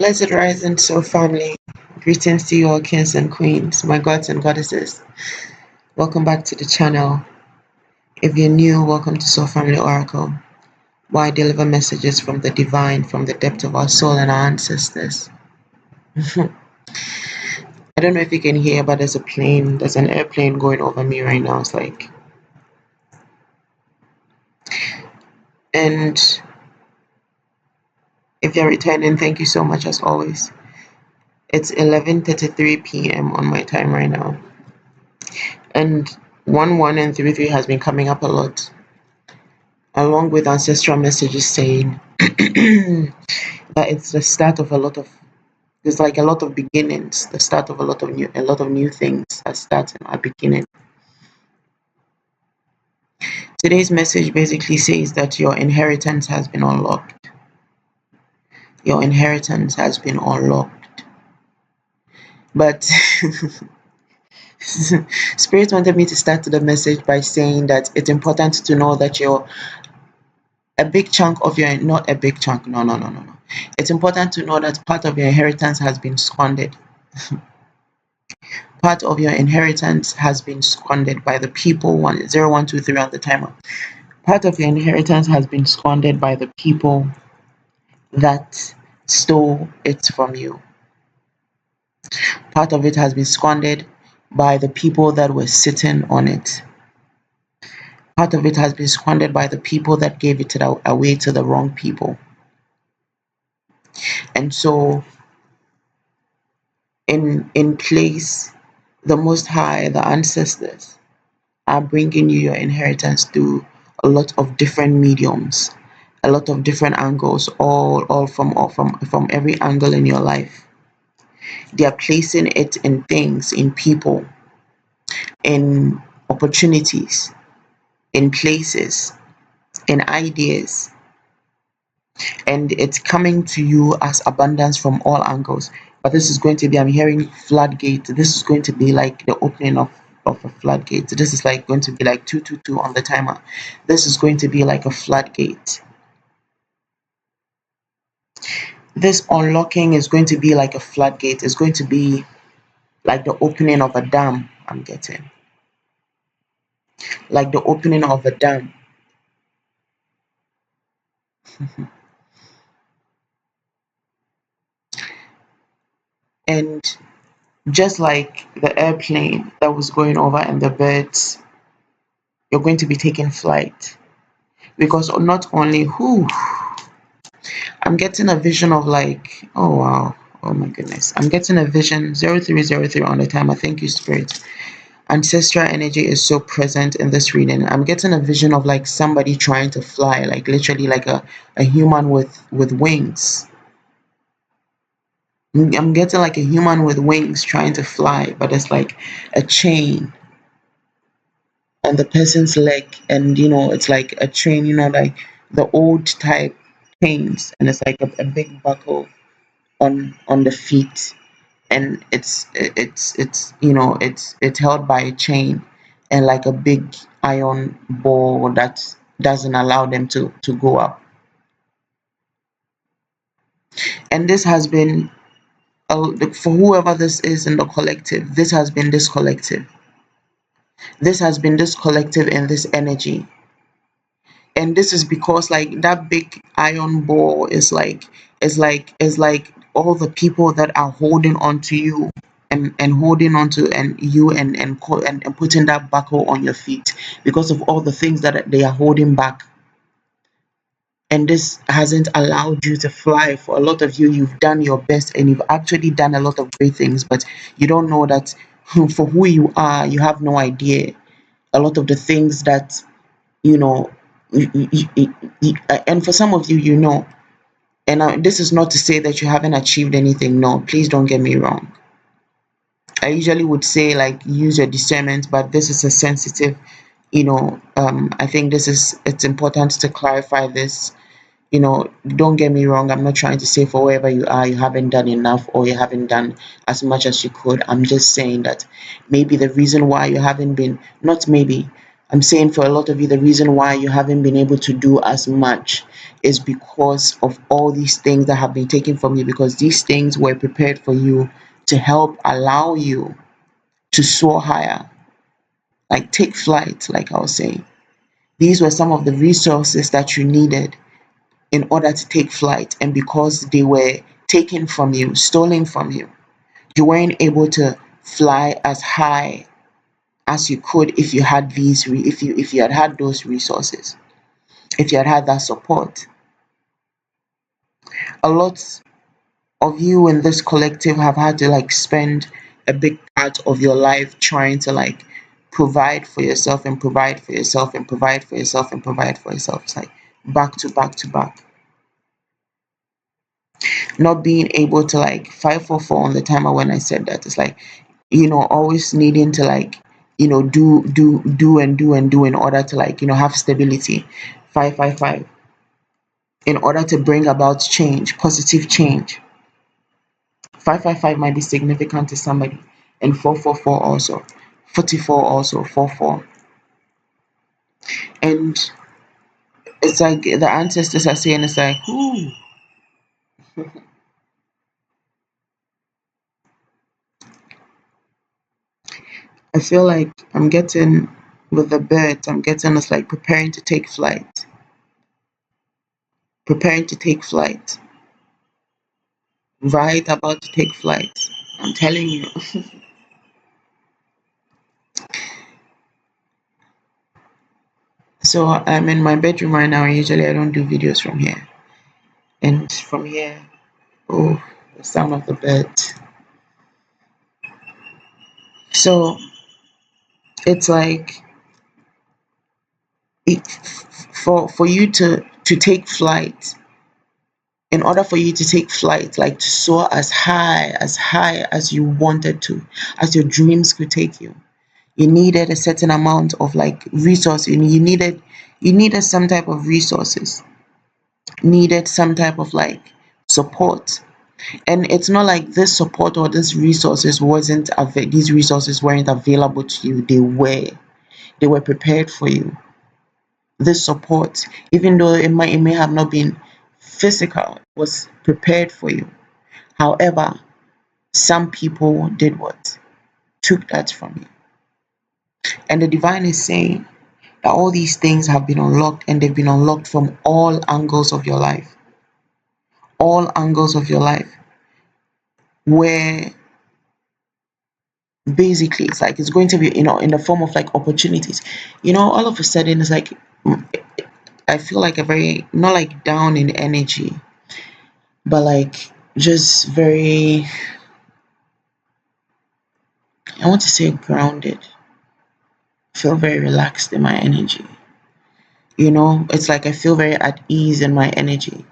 Blessed rising soul family. Greetings to you all kings and queens, my gods and goddesses. Welcome back to the channel. If you're new, welcome to Soul Family Oracle, where I deliver messages from the divine, from the depth of our soul and our ancestors. I don't know if you can hear, but there's an airplane going over me right now. And if you're returning, thank you so much as always. It's 11:33 p.m. on my time right now. And 1 and 3 has been coming up a lot, along with ancestral messages saying that it's the start of there's like a lot of beginnings, the start of a lot of new things that start and are beginning. Today's message basically says that your inheritance has been unlocked. Your inheritance has been unlocked. But Spirit wanted me to start the message by saying that it's important to know that a big chunk of your, not a big chunk, no. It's important to know that part of your inheritance has been squandered. Part of your inheritance has been squandered by the people, 0123 on the timer. Part of your inheritance has been squandered by the people that stole it from you. Part of it has been squandered by the people that were sitting on it. Part of it has been squandered by the people that gave it away to the wrong people. And so in place, the Most High, the ancestors, are bringing you your inheritance through a lot of different mediums, a lot of different angles, all from every angle in your life. They are placing it in things, in people, in opportunities, in places, in ideas, and it's coming to you as abundance from all angles. But this is going to be, I'm hearing floodgate. This is going to be like the opening of a floodgate. This is like going to be like 222 on the timer. This is going to be like a floodgate. This unlocking is going to be like a floodgate. It's going to be like the opening of a dam. I'm getting like the opening of a dam. And just like the airplane that was going over and the birds, you're going to be taking flight. Because not only I'm getting a vision of like, oh wow, oh my goodness. I'm getting a vision 0303 on the timer. Thank you, Spirit. Ancestral energy is so present in this reading. I'm getting a vision of like somebody trying to fly, like literally like a human with wings. I'm getting like a human with wings trying to fly, but it's like a chain on the person's leg, and it's like a chain, like the old type chains, and it's like a big buckle on the feet, and it's held by a chain and like a big iron ball that doesn't allow them to go up. And this has been for whoever this is in the collective, this has been this collective. This has been this collective and this energy. And this is because like that big iron ball is like all the people that are holding on to you and holding on to and putting that buckle on your feet because of all the things that they are holding back. And this hasn't allowed you to fly. For a lot of you, you've done your best and you've actually done a lot of great things, but you don't know that for who you are, you have no idea a lot of the things that you know and for some of you, and this is not to say that you haven't achieved anything. No, please don't get me wrong. I usually would say like use your discernment, but this is a sensitive, I think it's important to clarify this. Don't get me wrong. I'm not trying to say for wherever you are, you haven't done enough or you haven't done as much as you could. I'm just saying that maybe the reason why you haven't been, not maybe, I'm saying for a lot of you, the reason why you haven't been able to do as much is because of all these things that have been taken from you, because these things were prepared for you to help allow you to soar higher, like take flight, like I was saying. These were some of the resources that you needed in order to take flight, and because they were taken from you, stolen from you, you weren't able to fly as high as you could if you had if you had had those resources, if you had had that support. A lot of you in this collective have had to like spend a big part of your life trying to like provide for yourself and provide for yourself and provide for yourself and provide for yourself. It's like back to back to back. Not being able to like 544 on the timer when I said that. It's like, always needing to like, do and do and do in order to like, have stability. 555. In order to bring about change, positive change. 555 might be significant to somebody, and 444 also, 44 also, 44. And it's like the ancestors are saying, it's like, ooh, I feel like I'm getting with the birds, I'm getting it's like preparing to take flight, preparing to take flight, right about to take flight. I'm telling you. So I'm in my bedroom right now, and usually I don't do videos from here. And from here, oh, the sound of the birds. So it's like it, for you to take flight, in order for you to take flight, like to soar as high as you wanted to, as your dreams could take you, you needed a certain amount of like resource. You needed some type of resources, needed some type of like support. And it's not like this support or this resources wasn't these resources weren't available to you. They were prepared for you. This support, even though it may have not been physical, was prepared for you. However, some people did what? Took that from you. And the divine is saying that all these things have been unlocked, and they've been unlocked from all angles of your life. All angles of your life. Where basically it's like it's going to be, in the form of like opportunities. All of a sudden it's like, I feel like a very, not like down in energy, but like just very, I want to say grounded. Feel very relaxed in my energy. It's like I feel very at ease in my energy.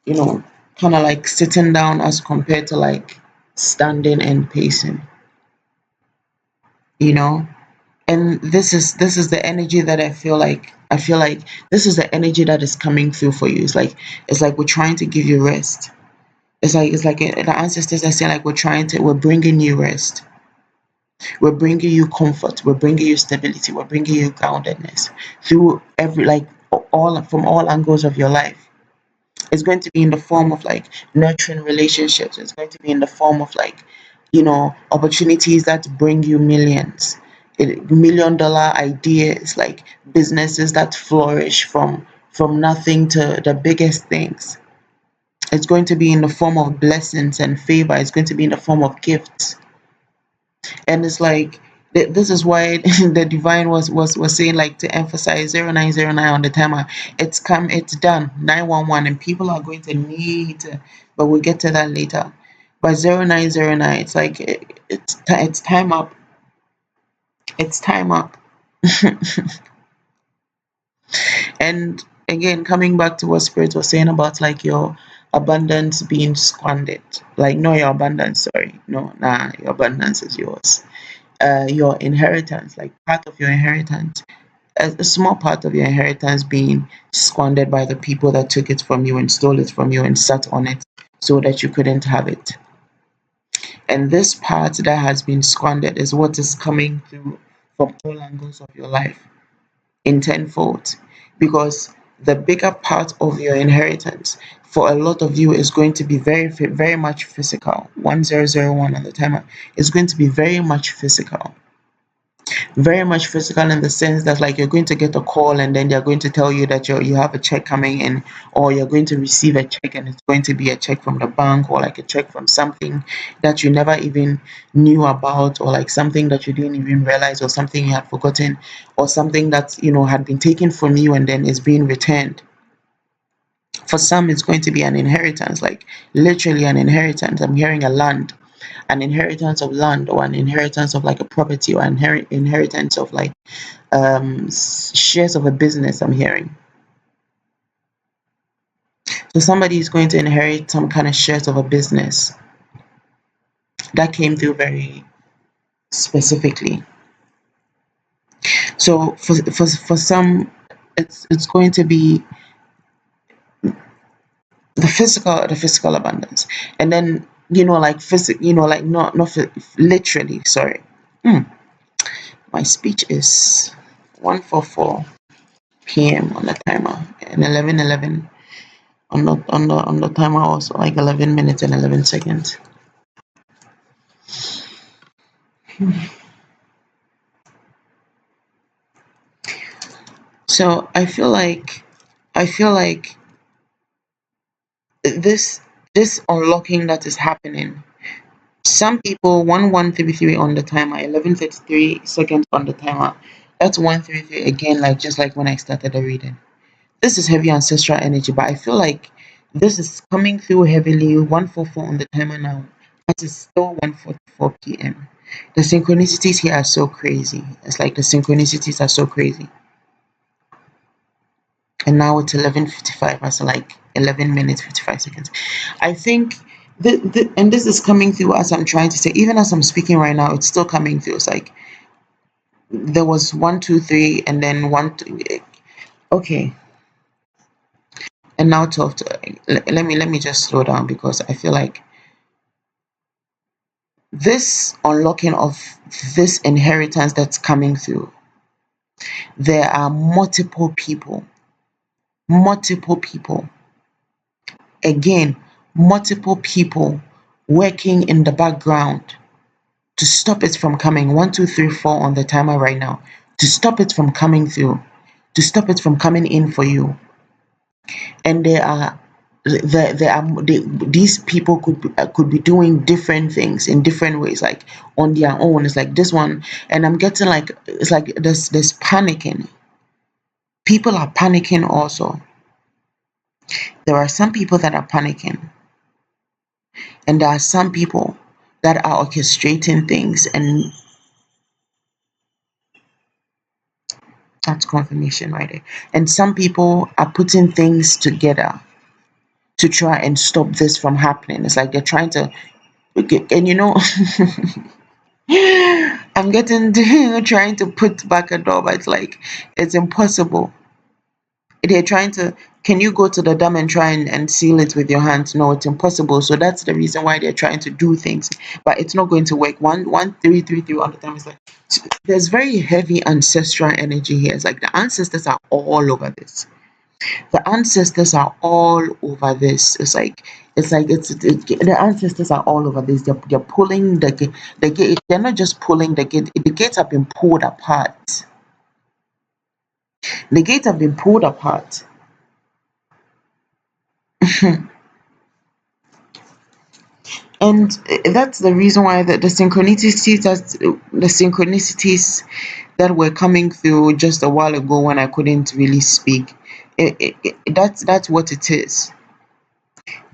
You know, Kind of like sitting down as compared to like standing and pacing. You know, and this is the energy that I feel like this is the energy that is coming through for you. It's like we're trying to give you rest. It's like the ancestors are saying, like, we're bringing you rest. We're bringing you comfort. We're bringing you stability. We're bringing you groundedness through every, like, all from all angles of your life. It's going to be in the form of like nurturing relationships. It's going to be in the form of like, opportunities that bring you millions, $1 million ideas, like businesses that flourish from nothing to the biggest things. It's going to be in the form of blessings and favor. It's going to be in the form of gifts. And it's like, this is why the divine was saying, like, to emphasize 0909 on the timer. It's done. 911, and people are going to need, but we'll get to that later. But 0909, it's like it's time up. It's time up. And again, coming back to what Spirit was saying about like your abundance being squandered. Like, no, your abundance, sorry. No, nah, your abundance is yours. Your inheritance, like part of your inheritance, a small part of your inheritance being squandered by the people that took it from you and stole it from you and sat on it so that you couldn't have it. And this part that has been squandered is what is coming through from all angles of your life. in tenfold, because the bigger part of your inheritance for a lot of you is going to be very much physical. 1001 on the timer is going to be very much physical in the sense that like you're going to get a call and then they're going to tell you that you have a check coming in, or you're going to receive a check and it's going to be a check from the bank, or like a check from something that you never even knew about, or like something that you didn't even realize, or something you had forgotten, or something that had been taken from you and then is being returned. For some, it's going to be an inheritance, like literally an inheritance. I'm hearing a land, an inheritance of land, or an inheritance of like a property, or an inheritance of like shares of a business. I'm hearing. So somebody is going to inherit some kind of shares of a business. That came through very specifically. So for some, it's going to be the physical abundance, and then like like not literally. Sorry. My speech is 1:44 p.m. on the timer, and 11:11 on the timer, also like 11 minutes and 11 seconds. So I feel like this this unlocking that is happening. Some people 1133 on the timer, 11:33 seconds on the timer. That's 133 again, like just like when I started the reading. This is heavy ancestral energy, but I feel like this is coming through heavily. 1:44 on the timer now. It is still 1:44 p.m. The synchronicities here are so crazy. It's like the synchronicities are so crazy. And now it's 11:55. That's like 11 minutes 55 seconds. I think and this is coming through as I'm trying to say. Even as I'm speaking right now, it's still coming through. It's like there was one, two, three, and then one. Two, okay, and now 12. Let me just slow down, because I feel like this unlocking of this inheritance that's coming through. There are multiple people, again, multiple people working in the background to stop it from coming. One, two, three, four on the timer right now. To stop it from coming through, to stop it from coming in for you. And these people could be doing different things in different ways, like on their own. It's like this one, and I'm getting like it's like there's panicking. People are panicking also. There are some people that are panicking, and there are some people that are orchestrating things, and that's confirmation right there. And some people are putting things together to try and stop this from happening. It's like they're trying to, okay, and I'm getting trying to put back a door, but it's like it's impossible. They're trying to. Can you go to the dam and try and seal it with your hands? No, it's impossible. So that's the reason why they're trying to do things, but it's not going to work. 11333 all the time. It's like there's very heavy ancestral energy here. It's like the ancestors are all over this. The ancestors are all over this. The ancestors are all over this. They're pulling the gate. They're not just pulling the gate. The gates have been pulled apart. The gates have been pulled apart. And that's the reason why the synchronicities that were coming through just a while ago when I couldn't really speak. That's what it is.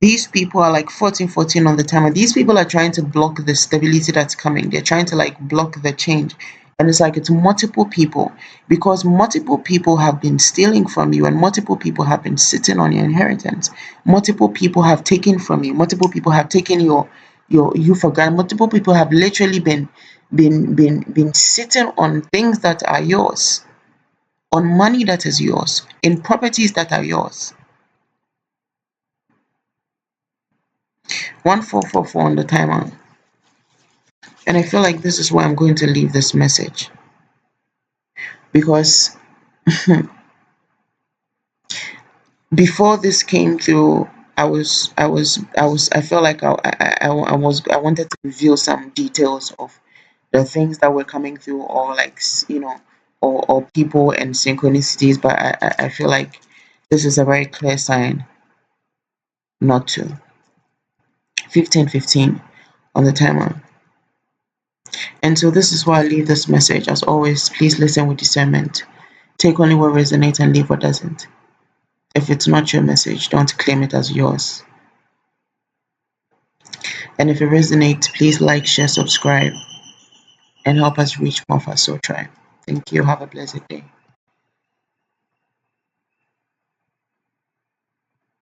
These people are like 14 on the timer. These people are trying to block the stability that's coming. They're trying to like block the change. And it's like it's multiple people, because multiple people have been stealing from you, and multiple people have been sitting on your inheritance. Multiple people have taken from you. Multiple people have taken your you for granted. Multiple people have literally been sitting on things that are yours, on money that is yours, in properties that are yours. 1444 on the timer. And I feel like this is where I'm going to leave this message, because Before this came through, I felt like I wanted to reveal some details of the things that were coming through, or like or people and synchronicities, but I feel like this is a very clear sign not to. 15:15 on the timer. And so this is why I leave this message. As always, please listen with discernment. Take only what resonates and leave what doesn't. If it's not your message, don't claim it as yours. And if it resonates, please like, share, subscribe, and help us reach more of our soul tribe. Thank you. Have a blessed day.